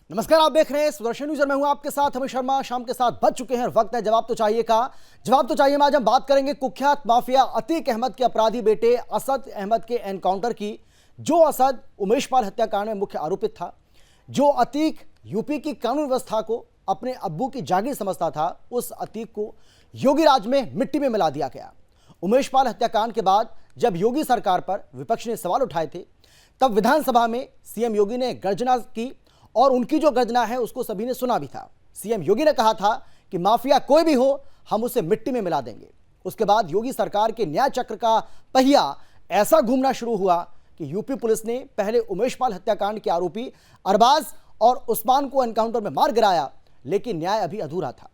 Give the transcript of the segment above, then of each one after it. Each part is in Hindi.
नमस्कार, आप देख रहे हैं सुदर्शन न्यूज और मैं हूं आपके साथ अमित शर्मा। शाम के 7 बज चुके हैं। वक्त है जवाब तो चाहिए का। जवाब तो चाहिए में आज हम बात करेंगे कुख्यात माफिया अतीक अहमद के अपराधी बेटे असद अहमद के एनकाउंटर की। जो असद उमेश पाल हत्याकांड में मुख्य आरोपित था, जो अतीक यूपी की कानून व्यवस्था को अपने अब्बू की जागीर समझता था, उस अतीक को योगी राज में मिट्टी में मिला दिया गया। उमेश पाल हत्याकांड के बाद जब योगी सरकार पर विपक्ष ने सवाल उठाए थे, तब विधानसभा में सीएम योगी ने गर्जना की और उनकी जो गर्जना है उसको सभी ने सुना भी था। सीएम योगी ने कहा था कि माफिया कोई भी हो, हम उसे मिट्टी में मिला देंगे। उसके बाद योगी सरकार के न्याय चक्र का पहिया ऐसा घूमना शुरू हुआ कि यूपी पुलिस ने पहले उमेश पाल हत्याकांड के आरोपी अरबाज और उस्मान को एनकाउंटर में मार गिराया, लेकिन न्याय अभी अधूरा था।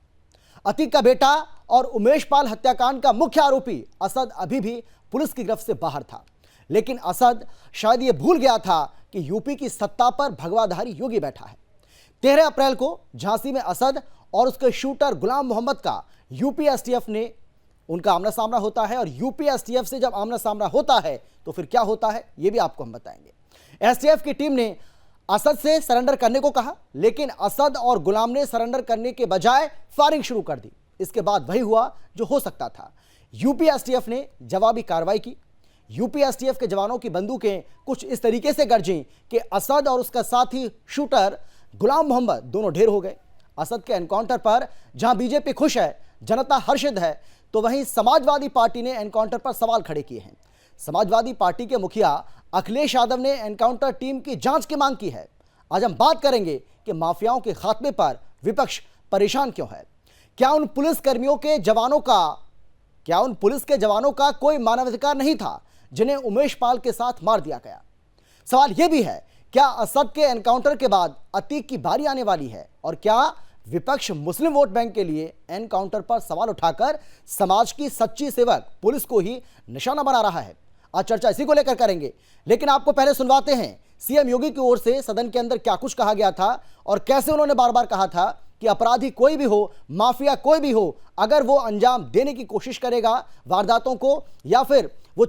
अतीक का बेटा और उमेश पाल हत्याकांड का मुख्य आरोपी असद अभी भी पुलिस की गिरफ्त से बाहर था, लेकिन असद शायद ये भूल गया था कि यूपी की सत्ता पर भगवाधारी योगी बैठा है। 13 अप्रैल को झांसी में असद और उसके शूटर गुलाम मोहम्मद का यूपी एसटीएफ ने उनका आमना सामना होता है। और यूपी एसटीएफ से जब आमना सामना होता है तो फिर क्या होता है ये भी आपको हम बताएंगे। एसटीएफ की टीम ने असद से सरेंडर करने को कहा, लेकिन असद और गुलाम ने सरेंडर करने के बजाय फायरिंग शुरू कर दी। इसके बाद वही हुआ जो हो सकता था। यूपी एसटीएफ ने जवाबी कार्रवाई की। यूपी एसटीएफ के जवानों की बंदूकें कुछ इस तरीके से गरजी कि असद और उसका साथी शूटर गुलाम मोहम्मद दोनों ढेर हो गए। असद के एनकाउंटर पर जहां बीजेपी खुश है, जनता हर्षित है, तो वहीं समाजवादी पार्टी ने एनकाउंटर पर सवाल खड़े किए हैं। समाजवादी पार्टी के मुखिया अखिलेश यादव ने एनकाउंटर टीम की जांच की मांग की है। आज हम बात करेंगे कि माफियाओं के खात्मे पर विपक्ष परेशान क्यों है। क्या उन पुलिस के जवानों का कोई मानवाधिकार नहीं था जिन्हें उमेश पाल के साथ मार दिया गया? सवाल यह भी है, क्या असद के एनकाउंटर के बाद अतीक की बारी आने वाली है? और क्या विपक्ष मुस्लिम वोट बैंक के लिए एनकाउंटर पर सवाल उठाकर समाज की सच्ची सेवक पुलिस को ही निशाना बना रहा है? आज चर्चा इसी को लेकर करेंगे, लेकिन आपको पहले सुनवाते हैं सीएम योगी की ओर से सदन के अंदर क्या कुछ कहा गया था और कैसे उन्होंने बार बार कहा था कि अपराधी कोई भी हो, माफिया कोई भी हो, अगर वो अंजाम देने की कोशिश करेगा वारदातों को, या फिर वो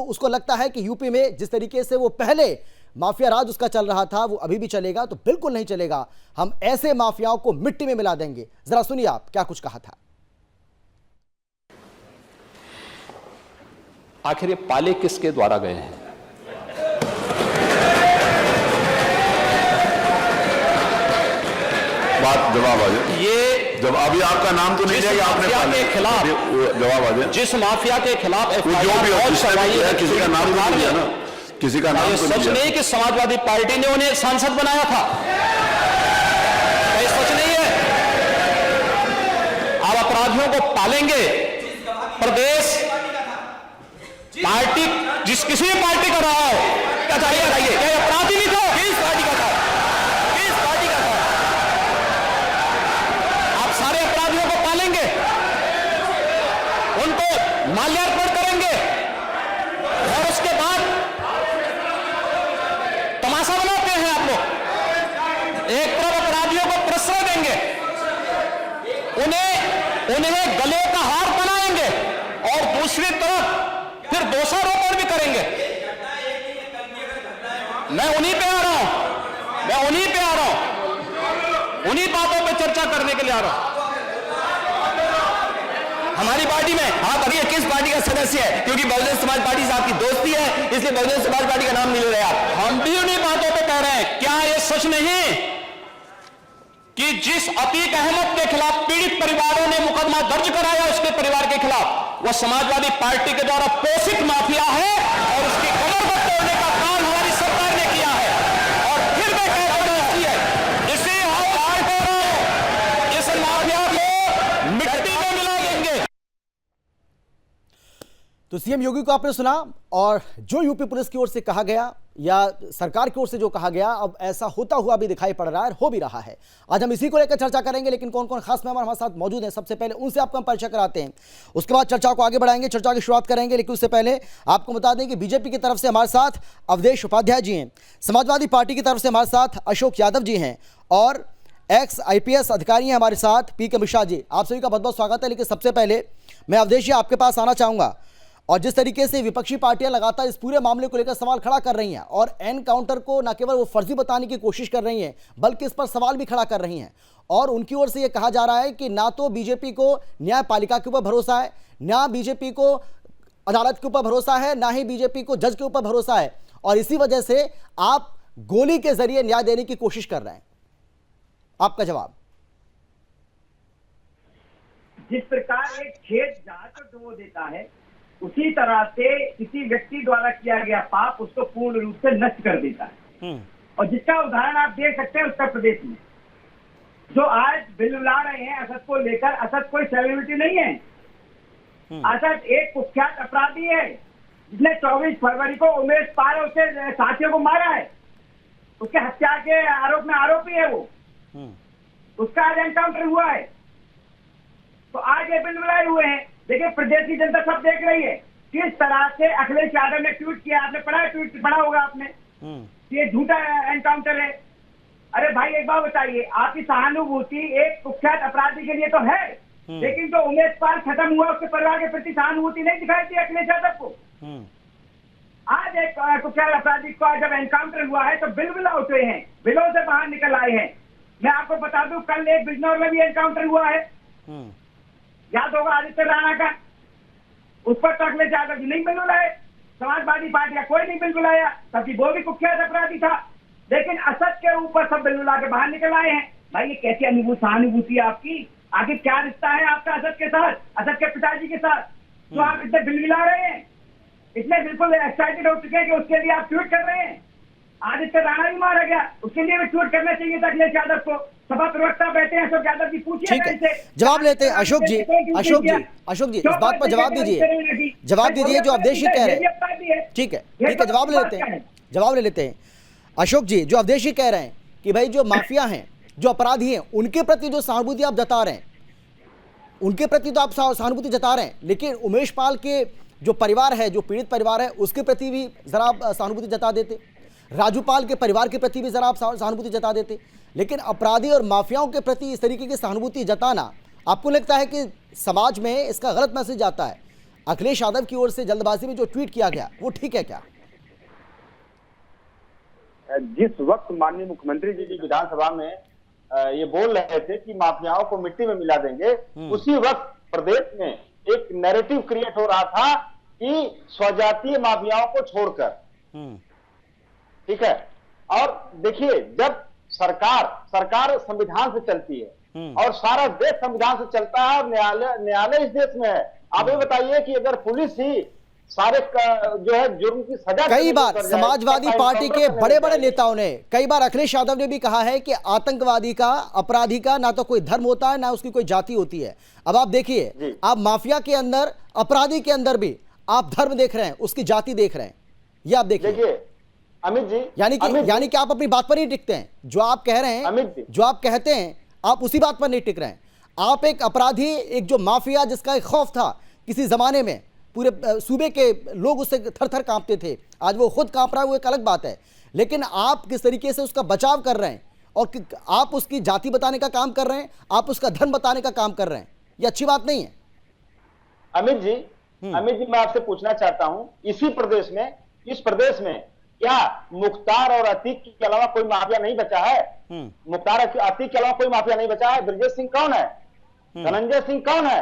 उसको लगता है कि यूपी में जिस तरीके से वो पहले माफिया राज उसका चल रहा था वो अभी भी चलेगा, तो बिल्कुल नहीं चलेगा। हम ऐसे माफियाओं को मिट्टी में मिला देंगे। जरा सुनिए आप क्या कुछ कहा था। आखिर ये पाले किसके द्वारा गए हैं? बात जवाब आ जाए। ये जब अभी आपका नाम तो नहीं जाएगा, आपने के खिलाफ जवाब आ जाए। जिस माफिया के खिलाफ जो भी हो, किसी का नाम तो नहीं दिया ना, किसी का नाम ये तो सच नहीं नहीं कि समाजवादी पार्टी ने उन्हें सांसद बनाया था। ये सच नहीं है। आप अपराधियों को पालेंगे। प्रदेश पार्टी जिस किसी भी पार्टी का रहा हो, बताइए क्या अपराधी नहीं था? किस पार्टी का था? किस पार्टी का था? आप सारे अपराधियों को पालेंगे, उनको माल्यार्पण करेंगे और उसके बाद तमाशा बनाते हैं आप लोग। एक तरफ अपराधियों को प्रश्रय देंगे, उन्हें गले का हार बनाएंगे और दूसरी तरफ फिर दोषारोपण भी करेंगे। मैं उन्हीं पे आ रहा हूं, उन्हीं बातों पे चर्चा करने के लिए आ रहा हूं। हमारी पार्टी में आप अभी किस पार्टी का सदस्य है? क्योंकि बहुजन समाज पार्टी से आपकी दोस्ती है, इसलिए बहुजन समाज पार्टी का नाम नहीं ले रहे आप। हम भी उन्हीं बातों पे कह रहे हैं। क्या ये सच नहीं कि जिस अतीक अहमद के खिलाफ पीड़ित परिवारों ने मुकदमा दर्ज कराया, उसके परिवार के खिलाफ, वो समाजवादी पार्टी के द्वारा पोषित माफिया है और उसकी कमर को तोड़ने का काम हमारी सरकार ने किया है। और फिर मैं कह रहा हूं, इसे हम इस माफिया को मिट्टी में मिला देंगे। तो सीएम योगी को आपने सुना, और जो यूपी पुलिस की ओर से कहा गया या सरकार की ओर से जो कहा गया, अब ऐसा होता हुआ भी दिखाई पड़ रहा है, हो भी रहा है। आज हम इसी को लेकर चर्चा करेंगे, लेकिन कौन कौन खास मेहमान हमारे साथ मौजूद हैं, सबसे पहले उनसे आपको हम परिचय कराते हैं। उसके बाद चर्चा को आगे बढ़ाएंगे, चर्चा की शुरुआत करेंगे। लेकिन उससे पहले आपको बता दें कि बीजेपी की तरफ से हमारे साथ अवधेश उपाध्याय जी हैं, समाजवादी पार्टी की तरफ से हमारे साथ अशोक यादव जी हैं, और एक्स IPS अधिकारी हैं हमारे साथ PK मिश्रा जी। आप सभी का बहुत बहुत स्वागत है। लेकिन सबसे पहले मैं अवधेश जी आपके पास आना चाहूँगा, और जिस तरीके से विपक्षी पार्टियां लगातार इस पूरे मामले को लेकर सवाल खड़ा कर रही हैं और एनकाउंटर को न केवल वो फर्जी बताने की कोशिश कर रही हैं बल्कि इस पर सवाल भी खड़ा कर रही हैं, और उनकी ओर से यह कहा जा रहा है कि ना तो बीजेपी को न्यायपालिका के ऊपर भरोसा है, ना बीजेपी को अदालत के ऊपर भरोसा है, ना ही बीजेपी को जज के ऊपर भरोसा है, और इसी वजह से आप गोली के जरिए न्याय देने की कोशिश कर रहे हैं। आपका जवाब? जिस प्रकार एक खेत जाकर डुबो देता है, उसी तरह से किसी व्यक्ति द्वारा किया गया पाप उसको पूर्ण रूप से नष्ट कर देता है। और जिसका उदाहरण आप देख सकते हैं उत्तर प्रदेश में, जो आज बिलबुला रहे हैं असद को लेकर। असद कोई सेलिब्रिटी नहीं है, असद एक कुख्यात अपराधी है जिसने 24 फरवरी को उमेश पाल और उसके साथियों को मारा है। उसके हत्या के आरोप में आरोपी है वो, उसका आज एनकाउंटर हुआ है। तो आज ये बिलबुलाए हुए हैं। देखिए, प्रदेश की जनता सब देख रही है किस तरह से अखिलेश यादव ने ट्वीट किया। आपने पढ़ा है, ट्वीट पढ़ा होगा आपने, ये झूठा एनकाउंटर है। अरे भाई, एक बात बताइए, आपकी सहानुभूति एक कुख्यात अपराधी के लिए तो है, लेकिन जो उमेश पाल खत्म हुआ उसके परिवार के प्रति सहानुभूति नहीं दिखाई दी अखिलेश यादव को। आज एक कुख्यात अपराधी को जब एनकाउंटर हुआ है तो बिलबुला उठे हैं, बिलों से बाहर निकल आए हैं। मैं आपको बता दूं, कल एक बिजनौर में भी एनकाउंटर हुआ है, याद होगा, आदित्य राणा का। उस पर तो अखिलेश यादव जी नहीं बिल बुलाए, समाजवादी पार्टी का कोई नहीं बिल बुलाया, क्योंकि वो भी कुख्यात अपराधी था। लेकिन असद के ऊपर सब बिल बुला के बाहर निकल आए हैं। भाई, ये कैसी सहानुभूति है आपकी? आखिर क्या रिश्ता है आपका असद के साथ, असद के पिताजी के साथ, जो आप इतने बिल बुला रहे हैं? इतने बिल्कुल एक्साइटेड हो चुके हैं कि उसके लिए आप ट्वीट कर रहे हैं। आदित्य राणा भी मारा गया, उसके लिए भी ट्वीट करना चाहिए था अखिलेश यादव को। सभा प्रवक्ता बैठे हैं अशोक यादव जी, पूछिए। ठीक है, जवाब लेते हैं अशोक जी। अशोक जी, इस बात पर जवाब दीजिए जो अवधेश कह रहे हैं। ठीक है, जवाब ले लेते हैं। अशोक जी, जो अवधेश कह रहे हैं कि भाई जो माफिया हैं, जो अपराधी हैं, उनके प्रति जो सहानुभूति आप जता रहे हैं, उनके प्रति तो आप सहानुभूति जता रहे हैं, लेकिन उमेश पाल के जो परिवार है, जो पीड़ित परिवार है, उसके प्रति भी जरा आप सहानुभूति जता देते। राजू पाल के परिवार के प्रति भी जरा आप सहानुभूति जता देते। लेकिन अपराधी और माफियाओं के प्रति इस तरीके की सहानुभूति जताना, आपको लगता है कि समाज में इसका गलत मैसेज जाता है? अखिलेश यादव की ओर से जल्दबाजी में जो ट्वीट किया गया वो ठीक है क्या? जिस वक्त माननीय मुख्यमंत्री जी विधानसभा में ये बोल रहे थे कि माफियाओं को मिट्टी में मिला देंगे, उसी वक्त प्रदेश में एक नैरेटिव क्रिएट हो रहा था कि स्वजातीय माफियाओं को छोड़कर, ठीक है। और देखिए, जब सरकार संविधान से चलती है और सारा देश संविधान से चलता है, और न्यायालय इस देश में है। आप ये बताइए कि अगर पुलिस ही सारे जो है जुर्म की सजा, कई बार समाजवादी पार्टी के बड़े बड़े नेताओं ने, कई बार अखिलेश यादव ने भी कहा है कि आतंकवादी का, अपराधी का ना तो कोई धर्म होता है ना उसकी कोई जाति होती है। अब आप देखिए, आप माफिया के अंदर, अपराधी के अंदर भी आप धर्म देख रहे हैं, उसकी जाति देख रहे हैं। ये आप देखिए अमित जी, यानी कि आप अपनी बात पर नहीं टिकते हैं। जो आप कह रहे हैं, जो आप कहते हैं, आप उसी बात पर नहीं टिक रहे हैं। आप एक अपराधी, एक जो माफिया जिसका एक खौफ था किसी जमाने में, पूरे सूबे के लोग उससे थर थर कांपते थे, आज वो खुद कांप रहा है, वो एक अलग बात है। लेकिन आप किस तरीके से उसका बचाव कर रहे हैं और आप उसकी जाति बताने का काम कर रहे हैं, आप उसका धर्म बताने का काम कर रहे हैं, ये अच्छी बात नहीं है। अमित जी, मैं आपसे पूछना चाहता हूं, इस प्रदेश में क्या मुख्तार और अतीक के अलावा कोई माफिया नहीं बचा है? मुख्तार अतीक के अलावा कोई माफिया नहीं बचा है? ब्रजेश सिंह कौन है? धनंजय सिंह कौन है?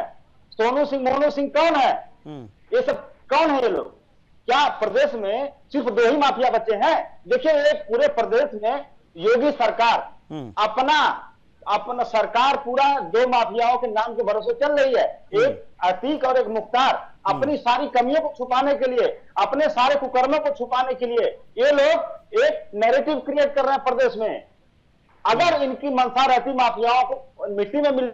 सोनू सिंह, मोनू सिंह कौन है? ये सब कौन है ये लोग? क्या प्रदेश में सिर्फ 2 ही माफिया बचे हैं? देखिए, एक पूरे प्रदेश में योगी सरकार अपना सरकार पूरा 2 माफियाओं के नाम के भरोसे चल रही है, एक अतीक और एक मुख्तार। अपनी सारी कमियों को छुपाने के लिए, अपने सारे कुकर्मों को छुपाने के लिए ये लोग एक नैरेटिव क्रिएट कर रहे हैं प्रदेश में। अगर इनकी मंशा रहती माफियाओं को मिट्टी में मिल,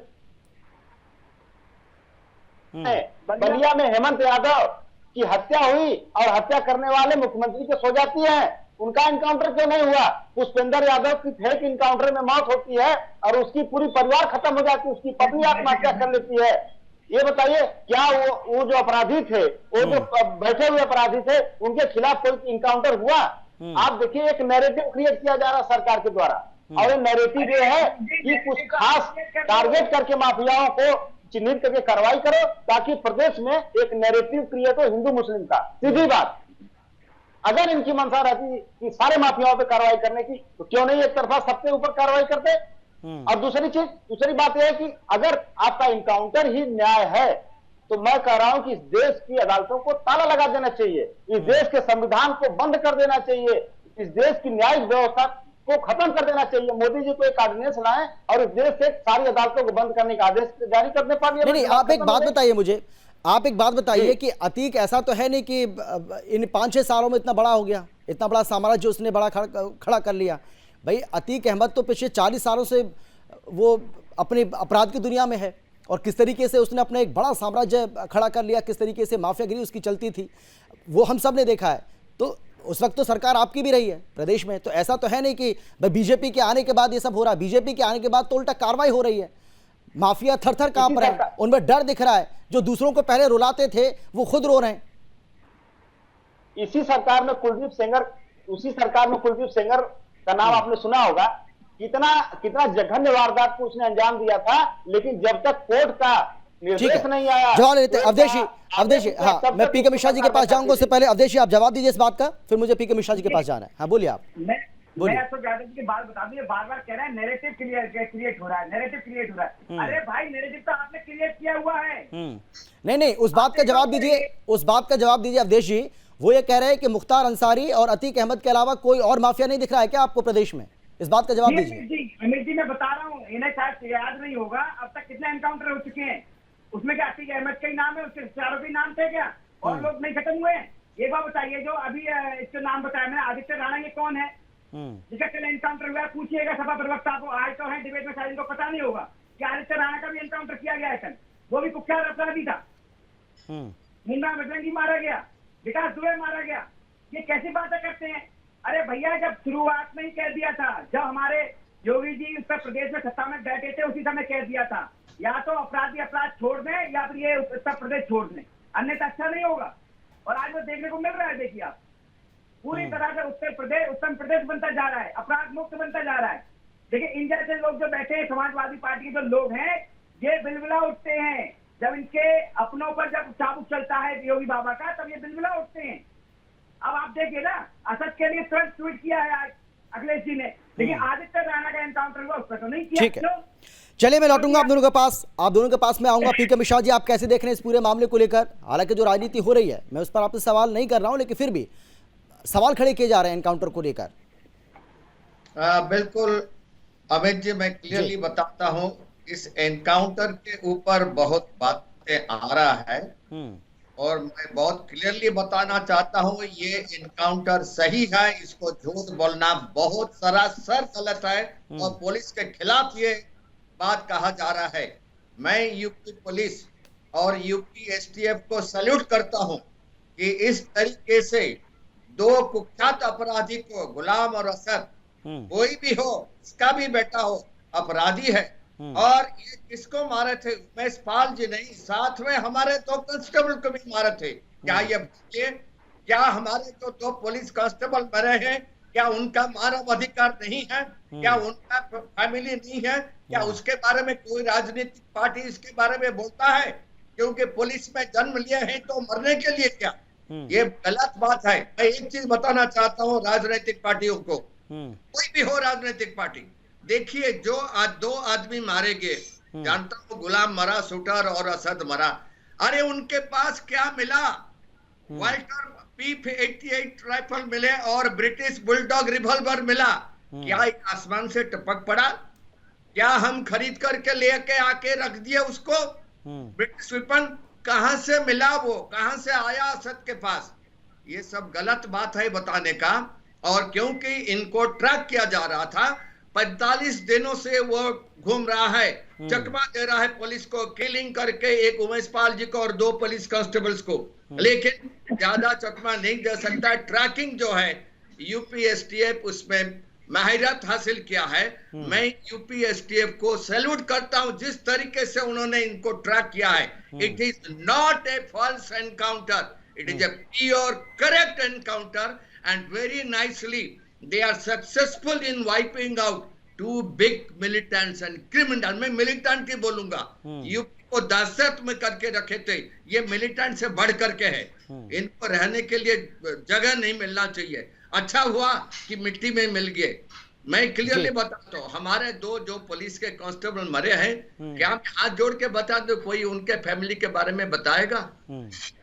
बलिया में हेमंत यादव की हत्या हुई और हत्या करने वाले मुख्यमंत्री के सो जाती है, उनका एनकाउंटर क्यों नहीं हुआ? पुष्पेंद्र यादव की फेक एनकाउंटर में मौत होती है और उसकी पूरी परिवार खत्म हो जाती है, उसकी पत्नी आत्महत्या कर लेती है। ये बताइए, क्या वो जो अपराधी थे, वो जो बैठे हुए अपराधी थे, उनके खिलाफ कोई इनकाउंटर हुआ? आप देखिए, एक नैरेटिव क्रिएट किया जा रहा है सरकार के द्वारा, और ये नैरेटिव ये है कि कुछ खास टारगेट करके माफियाओं को चिन्हित करके कार्रवाई करो, ताकि प्रदेश में एक नैरेटिव क्रिएट हो हिंदू मुस्लिम का। सीधी बात, अगर इनकी मंशा रहती कि सारे माफियाओं पे कार्रवाई करने की, तो क्यों नहीं एक तरफा सबके ऊपर कार्रवाई करते। और दूसरी बात यह है कि अगर आपका इनकाउंटर ही न्याय है, तो मैं कह रहा हूं कि इस देश की अदालतों को ताला लगा देना चाहिए, इस देश के संविधान को बंद कर देना चाहिए, इस देश की न्यायिक व्यवस्था को खत्म कर देना चाहिए। मोदी जी को एक ऑर्डिनेंस लाएं और इस देश से सारी अदालतों को बंद करने का आदेश जारी करने पार्लियामेंट। नहीं, आप एक बात बताइए मुझे, आप एक बात बताइए कि अतीक ऐसा तो है नहीं कि इन 5-6 सालों में इतना बड़ा हो गया, इतना बड़ा साम्राज्य उसने बड़ा खड़ा कर लिया। भाई अतीक अहमद तो पिछले 40 सालों से वो अपने अपराध की दुनिया में है, और किस तरीके से उसने अपना एक बड़ा साम्राज्य खड़ा कर लिया, किस तरीके से माफियागिरी उसकी चलती थी, वो हम सब ने देखा है। तो उस वक्त तो सरकार आपकी भी रही है प्रदेश में, तो ऐसा तो है नहीं कि भाई बीजेपी के आने के बाद ये सब हो रहा है। बीजेपी के आने के बाद तो उल्टा कार्रवाई हो रही है, माफिया थर-थर कांप रहे हैं, उनमें डर दिख रहा है। जो दूसरों को पहले रुलाते थे वो खुद रो रहे हैं। उसी सरकार में कुलदीप सेंगर का नाम आपने सुना होगा, कितना जघन्य वारदात को उसने अंजाम दिया था, लेकिन जब तक कोर्ट का निर्देश नहीं आया। जवाब लेते अवधेश, हाँ मैं पीके मिश्रा जी के पास जाऊंगा, उससे पहले अवधेश आप जवाब दीजिए इस बात का, फिर मुझे पीके मिश्रा जी के पास जाना है। हाँ बोलिए आप। मैं अशोक यादव जी की बात बता दूं, बार-बार कह रहे हैं नैरेटिव क्रिएट हो रहा है, नैरेटिव क्रिएट हो रहा है। अरे भाई नैरेटिव तो आपने क्रिएट किया हुआ है। नहीं, उस बात का जवाब दीजिए अवधेश जी। वो ये कह रहे हैं कि मुख्तार अंसारी और अतीक अहमद के अलावा कोई और माफिया नहीं दिख रहा है क्या आपको प्रदेश में? इस बात का जवाब दीजिए। अमित जी मैं बता रहा हूँ, इन्हें शायद याद नहीं होगा, अब तक कितने एनकाउंटर हो चुके हैं, उसमें क्या अतीक अहमद का ही नाम है, उसके चारों भी नाम थे क्या, और लोग नहीं खत्म हुए? ये बात बताइए। जो अभी इसका नाम बताया मैंने, आदित्य राणा, ये कौन है जिसका कल एनकाउंटर हुआ है? पूछिएगा सभा प्रवक्ता को, आज तो है डिबेट में, शायद इनको पता नहीं होगा कि आदित्य राणा का भी एनकाउंटर किया गया है कल। वो भी कुख्यात अपराधी था। मुन्ना बजरंगी मारा गया, विकास दुबे मारा गया। ये कैसी बातें करते हैं? अरे भैया जब शुरुआत में ही कह दिया था, जब हमारे योगी जी उत्तर प्रदेश में सत्ता में बैठे थे, उसी समय कह दिया था या तो अपराधी अपराध छोड़ दें या फिर ये उत्तर प्रदेश छोड़ दें, अन्यथा अच्छा नहीं होगा। और आज वो देखने को मिल रहा है। देखिए आप, पूरी तरह से उत्तर प्रदेश बनता जा रहा है, अपराध मुक्त बनता जा रहा है। देखिए इन जैसे लोग जो बैठे हैं, समाजवादी पार्टी के जो लोग हैं, ये बिलबिला उठते हैं जब इनके अपनों पर जब चाबुक चलता है योगी बाबा का, तब ये बिलबिला उठते हैं। अब आप देखिए ना, असद के लिए तुरंत ट्वीट किया है आज अखिलेश जी ने, लेकिन आदित्य राणा का एनकाउंटर हुआ उस पर तो नहीं किया। ठीक है, चलिए मैं लौटूंगा आप दोनों के पास मैं आऊंगा। पीके मिश्रा जी, आप कैसे देख रहे हैं इस पूरे मामले को लेकर? हालांकि जो राजनीति हो रही है मैं उस पर आपसे सवाल नहीं कर रहा हूं, लेकिन फिर भी सवाल खड़े किए जा रहे हैं एनकाउंटर को लेकर। बिल्कुल अमित जी, मैं क्लियरली बताता हूं, इस एनकाउंटर के ऊपर बहुत बातें आ रहा है और मैं बहुत क्लियरली बताना चाहता हूं, ये एनकाउंटर सही है, इसको झूठ बोलना बहुत सरासर गलत है और पुलिस के खिलाफ ये बात कहा जा रहा है। मैं यूपी पुलिस और यूपी एसटीएफ को सैल्यूट करता हूं कि इस तरीके से दो कुख्यात अपराधी को, गुलाम और असद, कोई भी हो, इसका भी बेटा हो, अपराधी है, और ये किसको मारे थे? उमेश पाल जी नहीं, साथ में हमारे 2 कांस्टेबल को भी मारे थे। क्या हमारे जो 2 पुलिस कांस्टेबल मरे हैं, क्या उनका मानव अधिकार नहीं है? क्या उनका फैमिली नहीं है? क्या उसके बारे में कोई राजनीतिक पार्टी इसके बारे में बोलता है? क्योंकि पुलिस में जन्म लिए हैं तो मरने के लिए क्या? ये गलत बात है। मैं एक चीज बताना चाहता हूँ राजनीतिक पार्टियों को, कोई भी हो राजनीतिक पार्टी, देखिए जो आज 2 आदमी मारे गए, जानता हूँ गुलाम मरा, शूटर और असद मरा, अरे उनके पास क्या मिला? वाल्टर P88 राइफल मिले और ब्रिटिश बुलडॉग रिवॉल्वर मिला। क्या आसमान से टपक पड़ा? क्या हम खरीद करके लेके आके रख दिए उसको? ब्रिटिश वेपन कहां से मिला? वो कहां से आया असद के पास? ये सब गलत बात है बताने का। और क्योंकि इनको ट्रैक किया जा रहा था, 45 दिनों से वो घूम रहा है, चकमा दे रहा है पुलिस को, किलिंग करके एक उमेश पाल जी को और 2 पुलिस कांस्टेबल्स को, लेकिन ज्यादा चकमा नहीं दे सकता। ट्रैकिंग जो है यूपी एसटीएफ उसमें माहिरत हासिल किया है। मैं यूपी एसटीएफ को सैल्यूट करता हूं जिस तरीके से उन्होंने इनको ट्रैक किया है। It is not a false encounter, it is a pure correct encounter and very nicely they are successful in wiping out 2 big militants and criminals। मैं militant ही बोलूंगा, यूपी इनको दहशत में करके रखे थे। ये मिलिटेंट से बढ़ करके है, इनको रहने के लिए जगह नहीं मिलना चाहिए। अच्छा हुआ कि मिट्टी में मिल गए। मैं क्लियरली बताता हूँ, हमारे दो जो पुलिस के कांस्टेबल मरे हैं, क्या मैं हाथ जोड़ के बता दूं कोई उनके फैमिली के बारे में बताएगा?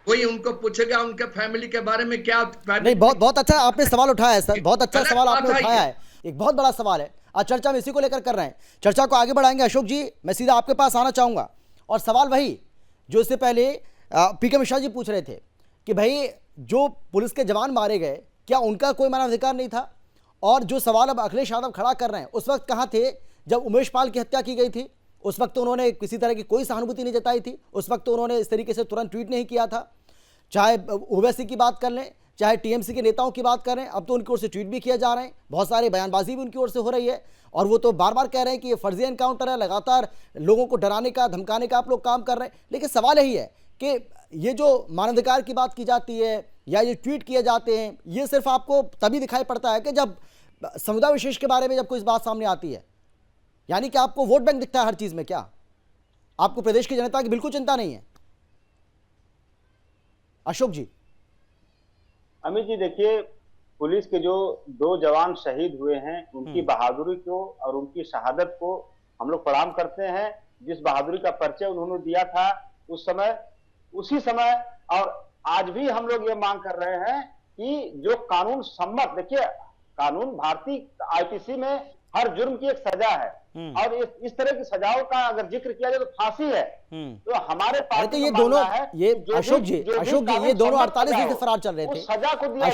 कोई उनको पूछेगा उनके फैमिली के बारे में? क्या नहीं, बहुत अच्छा आपने सवाल उठाया है सर, बहुत अच्छा सवाल आपने उठाया है, एक बहुत बड़ा सवाल है। आज चर्चा में इसी को लेकर कर रहे हैं, चर्चा को आगे बढ़ाएंगे। अशोक जी, मैं सीधा आपके पास आना चाहूंगा और सवाल वही जो इससे पहले पीके मिश्रा जी पूछ रहे थे कि भाई जो पुलिस के जवान मारे गए, क्या उनका कोई मानवाधिकार नहीं था? और जो सवाल अब अखिलेश यादव खड़ा कर रहे हैं, उस वक्त कहाँ थे जब उमेश पाल की हत्या की गई थी? उस वक्त तो उन्होंने किसी तरह की कोई सहानुभूति नहीं जताई थी, उस वक्त तो उन्होंने इस तरीके से तुरंत ट्वीट नहीं किया था। चाहे ओवैसी की बात कर लें, चाहे टीएमसी के नेताओं की बात करें, अब तो उनकी ओर से ट्वीट भी किए जा रहे हैं, बहुत सारे बयानबाजी भी उनकी ओर से हो रही है, और वो तो बार बार कह रहे हैं कि ये फर्जी एनकाउंटर है, लगातार लोगों को डराने का धमकाने का आप लोग काम कर रहे हैं। लेकिन सवाल यही है कि ये जो मानवाधिकार की बात की जाती है या ये ट्वीट किए जाते हैं, ये सिर्फ आपको तभी दिखाई पड़ता है कि जब समुदाय विशेष के बारे में जब कोई इस बात सामने आती है, यानी कि आपको वोट बैंक दिखता है हर चीज में? क्या आपको प्रदेश की जनता की बिल्कुल चिंता नहीं है? अशोक जी। अमित जी, देखिए, पुलिस के जो 2 जवान शहीद हुए हैं, उनकी बहादुरी को और उनकी शहादत को हम लोग प्रणाम करते हैं। जिस बहादुरी का परिचय उन्होंने दिया था उस समय, उसी समय और आज भी हम लोग ये मांग कर रहे हैं कि जो कानून सम्मत, देखिए कानून भारतीय आईपीसी में हर जुर्म की एक सजा है, और इस तरह की सजाओं का अगर जिक्र किया जाए तो फांसी है। तो हमारे पास तो ये दोनों, ये अशोक जी ये दोनों 48 दिन से फरार चल रहे थे। सजा को दिया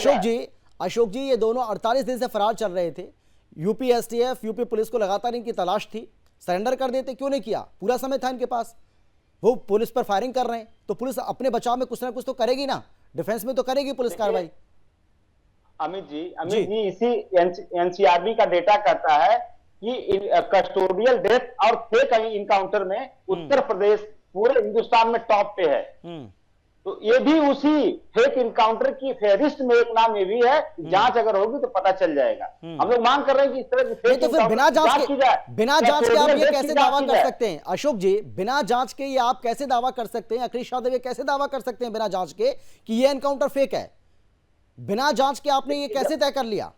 अशोक जी ये दोनों 48 दिन से फरार चल रहे थे। यूपी एसटीएफ, यूपी पुलिस को लगातार इनकी तलाश थी, सरेंडर कर देते, क्यों नहीं किया? पूरा समय था इनके पास, वो पुलिस पर फायरिंग कर रहे हैं, तो पुलिस अपने बचाव में कुछ ना कुछ तो करेगी ना, डिफेंस में तो करेगी पुलिस कार्रवाई। अमित जी इसी एनसीआरबी का डेटा कहता है कि कस्टोडियल डेथ और फेक इनकाउंटर में उत्तर प्रदेश पूरे हिंदुस्तान में टॉप पे है। तो ये भी उसी फेक इनकाउंटर की फेहरिस्त में एक नाम ये भी है। जांच अगर होगी तो पता चल जाएगा। हम लोग मांग कर रहे हैं कि इस तरह की फेक, तो फिर बिना जांच के आप ये कैसे दावा कर सकते हैं? अशोक जी, बिना जांच के ये आप कैसे दावा कर सकते हैं? अखिलेश यादव ये कैसे दावा कर सकते हैं बिना जांच के कि ये एनकाउंटर फेक है? बिना जांच के आपने ये कैसे तय कर लिया?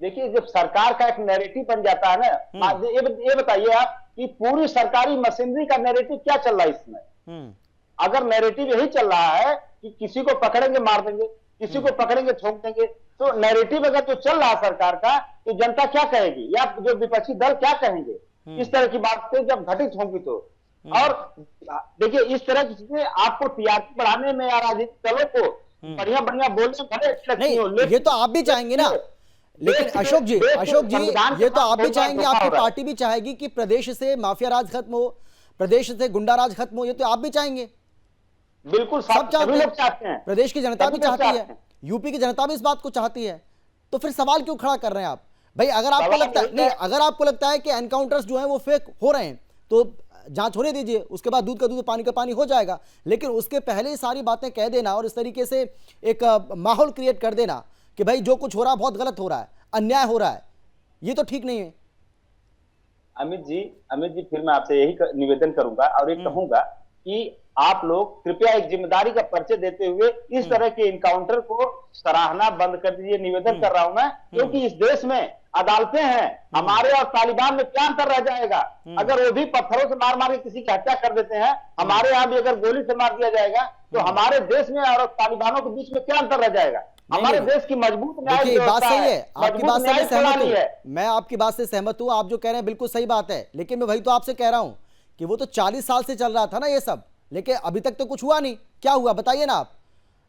देखिए, जब सरकार का एक नैरेटिव बन जाता है ना, ये बताइए आप कि पूरी सरकारी मशीनरी का नैरेटिव क्या चल रहा है इसमें? अगर नैरेटिव यही चल रहा है कि किसी को पकड़ेंगे मार देंगे, किसी को पकड़ेंगे ठोक देंगे, तो नैरेटिव अगर जो चल रहा है सरकार का, तो जनता क्या कहेगी या जो विपक्षी दल क्या कहेंगे इस तरह की बातें जब घटित होंगी तो? और देखिए, इस तरह की चीजें आपको टीआरपी बढ़ाने में या राजनीतिक दलों को बढ़िया बोलने नहीं, ये तो आप भी चाहेंगे ना। लेकिन अशोक जी ये तो आप भी चाहेंगे, आपकी पार्टी भी चाहेगी कि प्रदेश से माफिया राज खत्म हो, प्रदेश से गुंडा राज खत्म हो, ये तो आप भी चाहेंगे। बिल्कुल, सब चाहते हैं, प्रदेश की जनता भी चाहती है, यूपी की जनता भी इस बात को चाहती है। तो फिर सवाल क्यों खड़ा कर रहे हैं आप भाई? अगर आपको लगता है, नहीं, अगर आपको लगता है कि एनकाउंटर्स जो हैं वो फेक हो रहे हैं तो जांच होने दीजिए, उसके बाद दूध का दूध पानी का पानी हो जाएगा। लेकिन उसके पहले सारी बातें कह देना और इस तरीके से एक माहौल क्रिएट कर देना कि भाई जो कुछ हो रहा है बहुत गलत हो रहा है, अन्याय हो रहा है, ये तो ठीक नहीं है। अमित जी फिर मैं आपसे यही निवेदन करूंगा और ये कहूंगा कि आप लोग कृपया एक जिम्मेदारी का परिचय देते हुए इस तरह के इनकाउंटर को सराहना बंद कर दीजिए, निवेदन कर रहा हूं मैं, क्योंकि इस देश में अदालतें हैं। हमारे और तालिबान में क्या अंतर रह जाएगा? अगर वो भी पत्थरों से मार मार के किसी की हत्या कर देते हैं, हमारे यहाँ भी अगर गोली से मार दिया जाएगा, तो हमारे देश में और तालिबानों के बीच में क्या अंतर रह जाएगा? हमारे देश की मजबूत न्याय बात सही है, आपकी बात से मैं सहमत हूं, है। मैं आपकी बात से सहमत हूं, आप जो कह रहे हैं बिल्कुल सही बात है। लेकिन मैं वही तो आपसे कह रहा हूं कि वो तो 40 साल से चल रहा था ना ये सब, लेकिन अभी तक तो कुछ हुआ नहीं। क्या हुआ बताइए ना आप?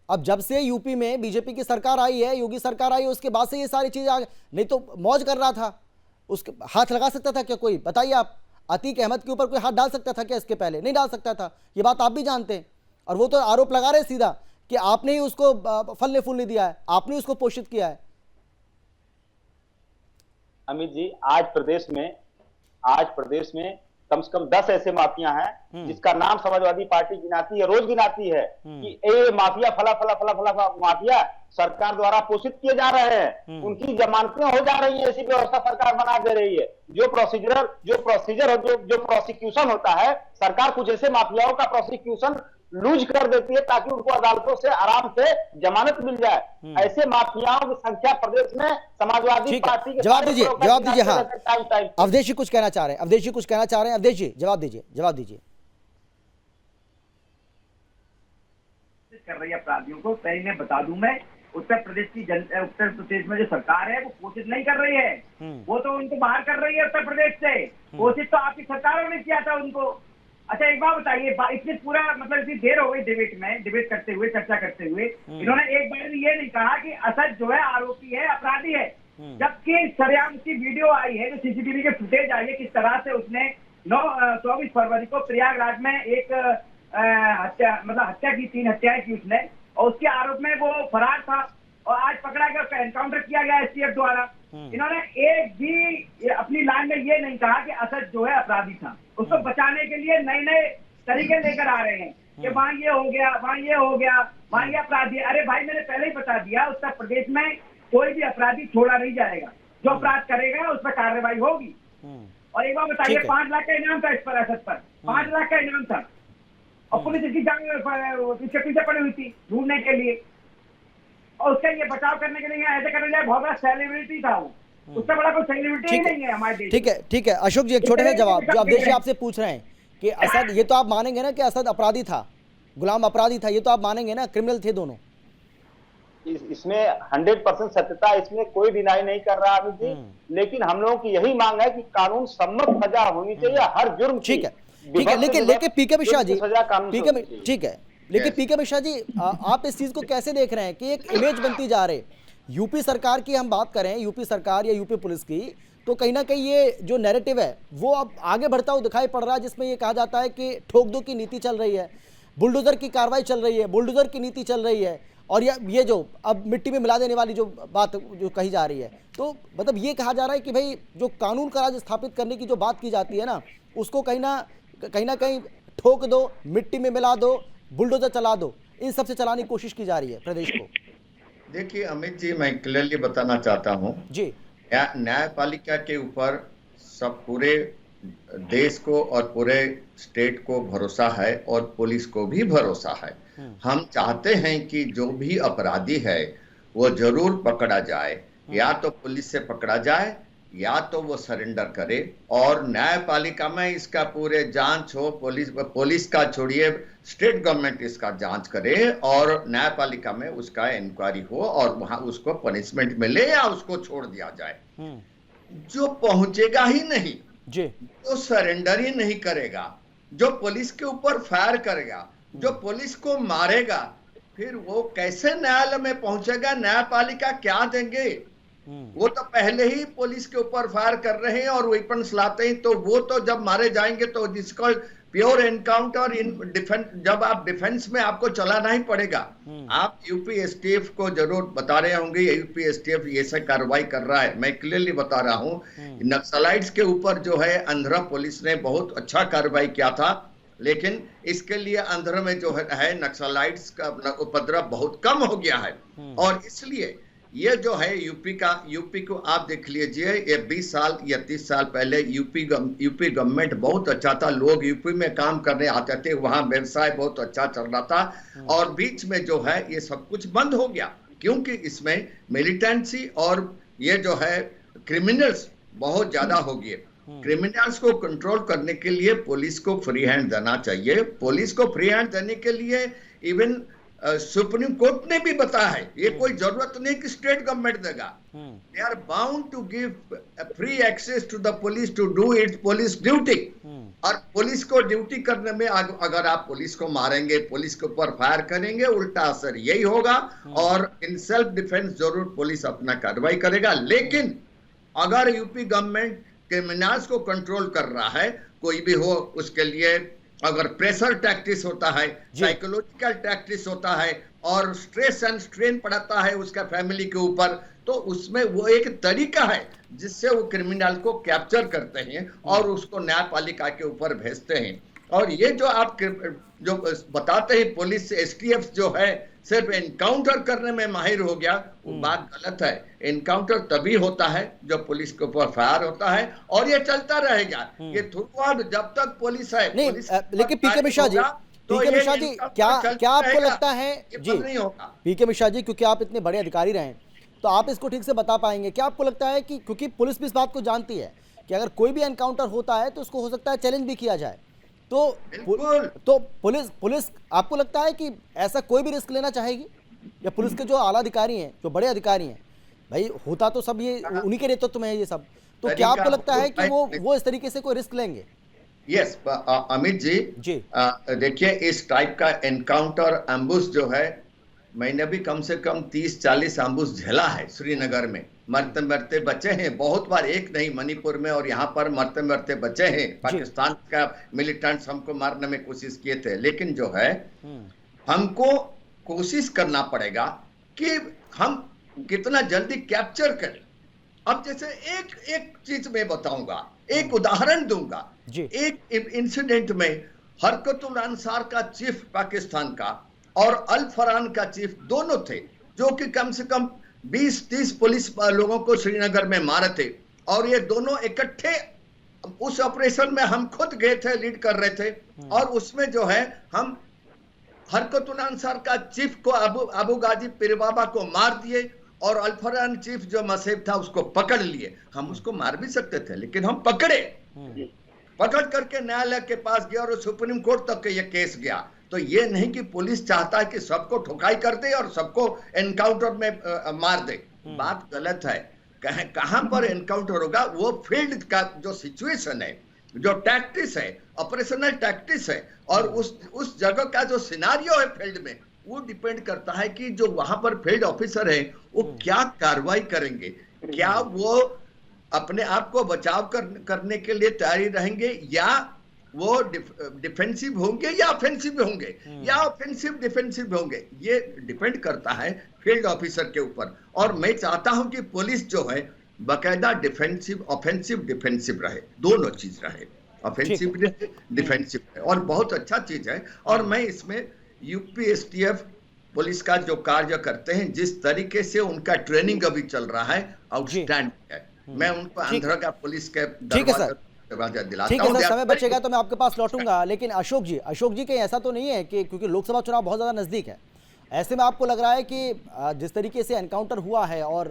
अब जब से यूपी में बीजेपी की सरकार आई है, योगी सरकार आई है, उसके बाद से ये सारी चीजें नहीं तो मौज कर रहा था, उसके हाथ लगा सकता था क्या कोई? बताइए आप, अतीक अहमद के ऊपर कोई हाथ डाल सकता था क्या? इसके पहले नहीं डाल सकता था, ये बात आप भी जानते हैं। और वो तो आरोप लगा रहे सीधा कि आपने ही उसको फलने फूलने दिया है, आपने उसको पोषित किया है। अमित जी, आज प्रदेश में कम से कम 10 ऐसे माफिया हैं जिसका नाम समाजवादी पार्टी गिनाती है, रोज गिनाती है कि ये माफिया फला फला फला फला माफिया सरकार द्वारा पोषित किए जा रहे हैं, उनकी जमानतें हो जा रही है, ऐसी व्यवस्था सरकार बना दे रही है। जो प्रोसिक्यूशन होता है, सरकार कुछ ऐसे माफियाओं का प्रोसिक्यूशन लूज कर देती है ताकि उनको अदालतों से आराम से जमानत मिल जाए। ऐसे माफियाओं की संख्या प्रदेश में समाजवादी पार्टी के जवाब दीजिए। हाँ, अवधेश जी कुछ कहना चाह रहे हैं, अवधेश जी जवाब दीजिए। कर रही है अपराधियों को, पहले मैं बता दूं, मैं उत्तर प्रदेश में जो सरकार है वो कोशिश नहीं कर रही है, वो तो उनको बाहर कर रही है उत्तर प्रदेश से। कोशिश तो आपकी सरकारों ने किया था उनको। अच्छा एक बात बताइए, इतनी पूरा मतलब इतनी देर हो गई डिबेट करते हुए, चर्चा करते हुए, इन्होंने एक बार भी ये नहीं कहा कि असद जो है आरोपी है, अपराधी है, जबकि सरेआम की वीडियो आई है, जो सीसीटीवी के फुटेज आई है, किस तरह से उसने 24 फरवरी को प्रयागराज में एक हत्या की, 3 हत्याएं की उसने, और उसके आरोप में वो फरार था और आज पकड़ा गया, उसका एनकाउंटर किया गया एसटीएफ द्वारा। इन्होंने एक भी अपनी लाइन में ये नहीं कहा कि असद जो है अपराधी था। उसको बचाने के लिए नए नए तरीके लेकर आ रहे हैं कि वहां ये हो गया, वहां ये हो गया, वहां ये अपराधी। अरे भाई मैंने पहले ही बता दिया, उत्तर प्रदेश में कोई भी अपराधी छोड़ा नहीं जाएगा, जो अपराध करेगा उस पर कार्रवाई होगी। और एक बार बताइए, 5 लाख का इनाम था इस पर, असद पर 5 लाख का इनाम था, और पुलिस इसकी इसके पीछे पड़ी हुई थी ढूंढने के लिए, और उसका ये बचाव करने के लिए ऐसे करने जाए, बहुत बड़ा सेलिब्रिटी था वो, उससे बड़ा कोई सेलिब्रिटी ही नहीं है हमारे देश। ठीक है अशोक जी, एक छोटे से जवाब जो अवधेश जी आपसे पूछ रहे हैं कि असद, ये तो आप मानेंगे ना कि असद अपराधी था, गुलाम अपराधी था, ये तो आप मानेंगे ना, क्रिमिनल थे दोनों? इसमें 100% सत्यता, इसमें कोई डिनाई नहीं कर रहा अमित जी, लेकिन हम लोगों की यही मांग है कि कानून सम्मत सजा होनी चाहिए हर जुर्म की। ठीक है, लेकिन पीके मिश्रा जी, पीके मिश्रा जी, आप इस चीज को कैसे देख रहे हैं कि एक इमेज बनती जा रही है यूपी सरकार की, हम बात करें यूपी सरकार या यूपी पुलिस की, तो कहीं ना कहीं ये जो नैरेटिव है वो अब आगे बढ़ता हुआ दिखाई पड़ रहा है, जिसमें ये कहा जाता है कि ठोक दो की नीति चल रही है, बुलडोजर की कार्रवाई चल रही है, बुलडोजर की नीति चल रही है, और ये जो अब मिट्टी में मिला देने वाली जो बात जो कही जा रही है, तो मतलब ये कहा जा रहा है कि भाई जो कानून का राज स्थापित करने की जो बात की जाती है ना, उसको कहीं ना कहीं ठोक दो, मिट्टी में मिला दो, बुलडोजर चला दो, इन सबसे चलाने की कोशिश की जा रही है प्रदेश को। देखिए अमित जी, मैं क्लियरली बताना चाहता हूं जी, न्यायपालिका के ऊपर सब पूरे देश को और पूरे स्टेट को भरोसा है और पुलिस को भी भरोसा है। हम चाहते हैं कि जो भी अपराधी है वो जरूर पकड़ा जाए, या तो पुलिस से पकड़ा जाए या तो वो सरेंडर करे, और न्यायपालिका में इसका पूरे जांच हो, पुलिस का छोड़िए, स्टेट गवर्नमेंट इसका जांच करे और न्यायपालिका में उसका इंक्वायरी हो और वहां उसको पनिशमेंट मिले या उसको छोड़ दिया जाए। जो पहुंचेगा ही नहीं जी, जो सरेंडर ही नहीं करेगा, जो पुलिस के ऊपर फायर करेगा, जो पुलिस को मारेगा, फिर वो कैसे न्यायालय में पहुंचेगा? न्यायपालिका क्या देंगे? वो तो पहले ही पुलिस के ऊपर फायर कर रहे हैं और वेपन्स लाते हैं, तो वो तो जब मारे जाएंगे तो this called pure encounter in defence. जब आप डिफेंस में आपको चलाना ही पड़ेगा। आप यूपी एसटीएफ को जरूर बता रहे होंगे, यूपी एसटीएफ ये सब कार्रवाई कर रहा है। मैं क्लियरली बता रहा हूँ, नक्सलाइट्स के ऊपर जो है आंध्र पुलिस ने बहुत अच्छा कार्रवाई किया था, लेकिन इसके लिए आंध्र में जो है नक्सलाइट्स का उपद्रव बहुत कम हो गया है, और इसलिए ये जो है यूपी को आप देख लीजिए, ये 20 साल या 30 साल पहले यूपी गवर्नमेंट बहुत अच्छा था, लोग यूपी में काम करने आते थे, वहां व्यवसाय बहुत अच्छा चल रहा था, और बीच में जो है ये सब कुछ बंद हो गया, क्योंकि इसमें मिलिटेंसी और ये जो है क्रिमिनल्स बहुत ज्यादा हो गए। क्रिमिनल्स को कंट्रोल करने के लिए पुलिस को फ्री हैंड देना चाहिए। पुलिस को फ्री हैंड देने के लिए इवन सुप्रीम कोर्ट ने भी बताया है, ये कोई जरूरत नहीं कि स्टेट गवर्नमेंट देगा। They are bound to give free access to the police to do its police duty. और पुलिस को ड्यूटी करने में अगर आप पुलिस को मारेंगे, पुलिस के ऊपर फायर करेंगे, उल्टा असर यही होगा, और इन सेल्फ डिफेंस जरूर पुलिस अपना कार्रवाई करेगा। लेकिन अगर यूपी गवर्नमेंट क्रिमिनल्स को कंट्रोल कर रहा है, कोई भी हो, उसके लिए अगर प्रेशर टैक्टिस होता है, साइकोलॉजिकल टैक्टिस होता है और स्ट्रेस एंड स्ट्रेन पड़ता है उसका फैमिली के ऊपर, तो उसमें वो एक तरीका है जिससे वो क्रिमिनल को कैप्चर करते हैं और उसको न्यायपालिका के ऊपर भेजते हैं। और ये जो आप जो बताते हैं पुलिस एसटीएफ जो है सिर्फ एनकाउंटर करने में माहिर हो गया, वो बात गलत है। एनकाउंटर तभी होता है जब पुलिस के ऊपर फायर होता है और ये चलता रहेगा। ये थ्रूआउट जब तक पुलिस है नहीं, लेकिन पीके मिश्रा जी, पीके मिश्रा जी, क्या आपको लगता है जी, नहीं होगा पीके मिश्रा जी, क्योंकि आप इतने बड़े अधिकारी रहे तो आप इसको ठीक से बता पाएंगे, क्या आपको लगता है कि क्योंकि पुलिस भी इस बात को जानती है कि अगर कोई भी एनकाउंटर होता है तो उसको हो सकता है चैलेंज भी किया जाए, तो पुलिस आपको लगता है कि ऐसा कोई भी रिस्क लेना चाहेगी? या पुलिस के जो आला अधिकारी हैं, जो बड़े अधिकारी हैं, भाई होता तो सब ये उन्हीं के नेतृत्व में है ये सब, तो क्या आपको लगता है कि वो इस तरीके से कोई रिस्क लेंगे? यस अमित जी, देखिए इस टाइप का एनकाउंटर एम्बुश जो है, मैंने भी कम से कम 30-40 एम्बुश झेला है श्रीनगर में। मरते मरते बचे हैं बहुत बार, एक नहीं, मणिपुर में और यहाँ पर मरते मरते बचे हैं। पाकिस्तान का मिलिटेंट्स हमको मारने में कोशिश किए थे, लेकिन जो है हमको कोशिश करना पड़ेगा कि हम कितना जल्दी कैप्चर करें। अब जैसे एक चीज मैं बताऊंगा, एक उदाहरण दूंगा। एक इंसिडेंट में हरकतुल अंसार का चीफ पाकिस्तान का और अल फरहान का चीफ दोनों थे, जो कि कम से कम 20-30 पुलिस लोगों को श्रीनगर में मारे थे। और ये दोनों इकट्ठे उस ऑपरेशन में हम खुद गए थे, लीड कर रहे थे। और उसमें जो है हम हरकतुल अंसार का चीफ को अबू गाजी पीर बाबा को मार दिए और अल फरहान चीफ जो मसीब था उसको पकड़ लिए। हम उसको मार भी सकते थे, लेकिन हम पकड़ करके न्यायालय के पास गया और सुप्रीम कोर्ट तक ये केस गया। तो ये नहीं कि पुलिस चाहता है कि सबको ठुकाई कर दे और सबको एनकाउंटर में मार दे, बात गलत है। कहां पर एनकाउंटर होगा, वो फील्ड का जो सिचुएशन है, जो टैक्टिस है, ऑपरेशनल टैक्टिस है, और उस जगह का जो सिनारियो है फील्ड में, वो डिपेंड करता है कि जो वहां पर फील्ड ऑफिसर है वो क्या कार्रवाई करेंगे। क्या वो अपने आप को बचाव करने के लिए तैयारी रहेंगे, या वो डिफेंसिव होंगे या ऑफेंसिव होंगे, या ऑफेंसिव डिफेंसिव होंगे। ये डिपेंड करता है फील्ड ऑफिसर के ऊपर। और मैं चाहता हूं कि पुलिस जो है बाकायदा डिफेंसिव, ऑफेंसिव, डिफेंसिव रहे, दोनों चीज रहे, ऑफेंसिव रहे, डिफेंसिव रहे, और बहुत अच्छा चीज है। और मैं इसमें यूपी एसटीएफ पुलिस का जो कार्य करते हैं, जिस तरीके से उनका ट्रेनिंग अभी चल रहा है, आउटस्टैंडिंग है। मैं उनको आंध्र का पुलिस के ठीक है सर, समय बचेगा तो मैं आपके पास लौटूंगा। लेकिन अशोक जी कहीं ऐसा तो नहीं है कि क्योंकि लोकसभा चुनाव बहुत ज्यादा नजदीक है, ऐसे में आपको लग रहा है कि जिस तरीके से एनकाउंटर हुआ है और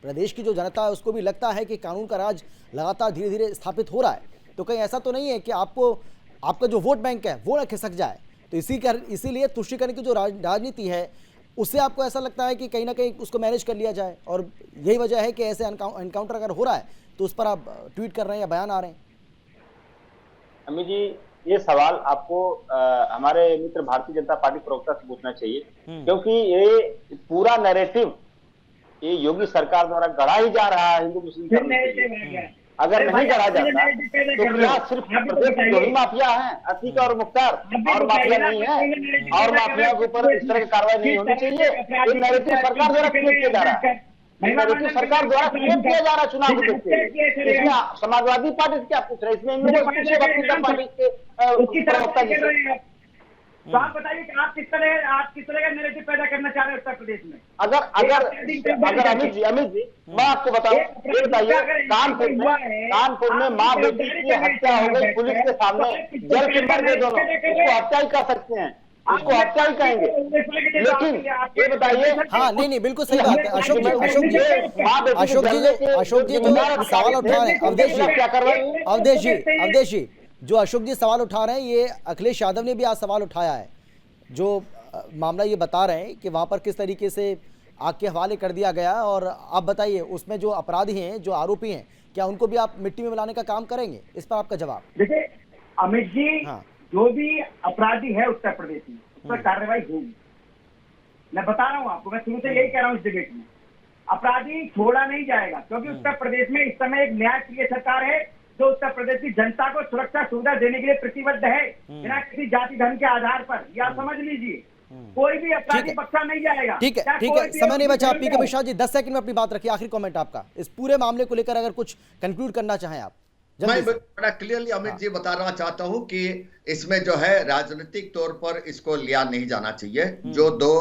प्रदेश की जो जनता है उसको भी लगता है कि कानून का राज लगातार धीरे धीरे स्थापित हो रहा है, तो कहीं ऐसा तो नहीं है कि आपका जो वोट बैंक है वो न खिसक जाए? तो इसीलिए तुष्टीकरण की जो राजनीति है उससे आपको ऐसा लगता है कि कहीं ना कहीं उसको मैनेज कर लिया जाए, और यही वजह है कि ऐसे एनकाउंटर अगर हो रहा है तो उस पर आप ट्वीट कर रहे हैं या बयान आ रहे हैं? अमित जी, ये सवाल आपको हमारे मित्र भारतीय जनता पार्टी प्रवक्ता से पूछना चाहिए, क्योंकि ये पूरा नैरेटिव ये योगी सरकार द्वारा गढ़ा ही जा रहा है हिंदू मुस्लिम। अगर नहीं गढ़ा जाता तो क्या सिर्फ प्रदेश में ही माफिया है, अतीक और मुख्तार, और माफिया नहीं है? और माफिया के ऊपर इस तरह की कार्रवाई नहीं होनी चाहिए। ये नैरेटिव सरकार द्वारा क्रिएट किया जा रहा है, सरकार द्वारा क्रिएट किया जा रहा है चुनाव को देखते हुए। इसमें समाजवादी पार्टी से क्या पूछ रहे हैं, इसमें इन लोगों से पार्टी के प्रवक्ता जी से। तो आप बताइए कि आप किस तरह का नैरेटिव पैदा करना चाह रहे हैं उत्तर प्रदेश में? अगर अमित जी मैं आपको बताऊं, ये बताइए, कानपुर में माँ बेटी की हत्या हो गई पुलिस के सामने, जल के मर गए दोनों, उसको हत्या ही कर सकते हैं, उसको हत्या ही कहेंगे। लेकिन ये बताइए, हाँ नहीं बिल्कुल सही बात है अशोक जी जो सवाल उठा रहे हैं, अवधेश जी जो अशोक जी सवाल उठा रहे हैं, ये अखिलेश यादव ने भी आज सवाल उठाया है। जो मामला ये बता रहे हैं कि वहां पर किस तरीके से आग के हवाले कर दिया गया, और आप बताइए उसमें जो अपराधी हैं, जो आरोपी हैं, क्या उनको भी आप मिट्टी में मिलाने का काम करेंगे? इस पर आपका जवाब। देखिए अमित जी, जो भी अपराधी है उत्तर प्रदेश में उस पर कार्रवाई होगी। मैं बता रहा हूँ आपको, मैं शुरू से यही कह रहा हूँ इस डिबेट में, अपराधी छोड़ा नहीं जाएगा, क्योंकि उत्तर प्रदेश में इस समय एक न्याय प्रिय सरकार है जो जो उत्तर प्रदेश की जनता को सुरक्षा सुविधा देने के लिए प्रतिबद्ध है, बिना किसी जाति धर्म के आधार पर। या समझ लीजिए, कोई भी अपराधी बख्शा नहीं जाएगा। ठीक है, ठीक है, समय नहीं बचा। पीके मिश्रा जी 10 सेकंड में अपनी बात रखिए, आखिरी कमेंट आपका इस पूरे मामले को लेकर, अगर कुछ कंक्लूड करना चाहें आप। मैं बड़ा क्लियरली अमित जी बताना चाहता हूं कि इसमें जो है राजनीतिक तौर पर इसको लिया नहीं जाना चाहिए। जो दो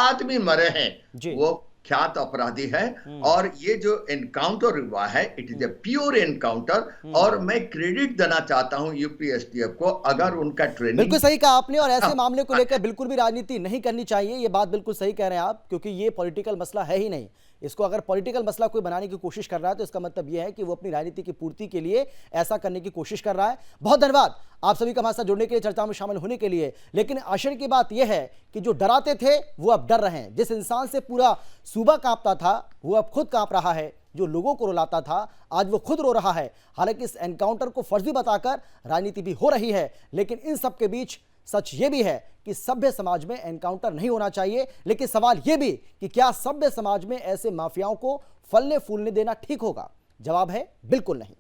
आदमी मरे हैं वो ख्यात अपराधी है, और ये जो एनकाउंटर हुआ है it is a pure encounter. और मैं क्रेडिट देना चाहता हूं यूपीएसटीएफ को, अगर उनका ट्रेनिंग बिल्कुल सही कहा आपने, और ऐसे मामले को लेकर बिल्कुल भी राजनीति नहीं करनी चाहिए, ये बात बिल्कुल सही कह रहे हैं आप, क्योंकि ये पॉलिटिकल मसला है ही नहीं। इसको अगर पॉलिटिकल मसला कोई बनाने की कोशिश कर रहा है तो इसका मतलब यह है कि वो अपनी राजनीति की पूर्ति के लिए ऐसा करने की कोशिश कर रहा है। बहुत धन्यवाद आप सभी का हमारे साथ जुड़ने के लिए, चर्चा में शामिल होने के लिए। लेकिन आश्चर्य की बात यह है कि जो डराते थे वो अब डर रहे हैं। जिस इंसान से पूरा सूबा कांपता था वो अब खुद कांप रहा है। जो लोगों को रुलाता था आज वो खुद रो रहा है। हालांकि इस एनकाउंटर को फर्जी बताकर राजनीति भी हो रही है, लेकिन इन सब के बीच सच ये भी है कि सभ्य समाज में एनकाउंटर नहीं होना चाहिए। लेकिन सवाल यह भी कि क्या सभ्य समाज में ऐसे माफियाओं को फलने फूलने देना ठीक होगा? जवाब है बिल्कुल नहीं।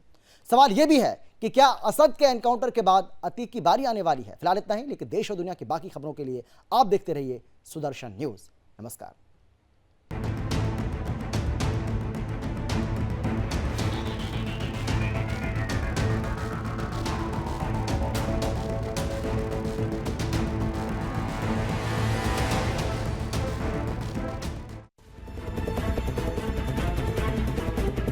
सवाल यह भी है कि क्या असद के एनकाउंटर के बाद अतीक की बारी आने वाली है? फिलहाल इतना ही, लेकिन देश और दुनिया की बाकी खबरों के लिए आप देखते रहिए सुदर्शन न्यूज। नमस्कार।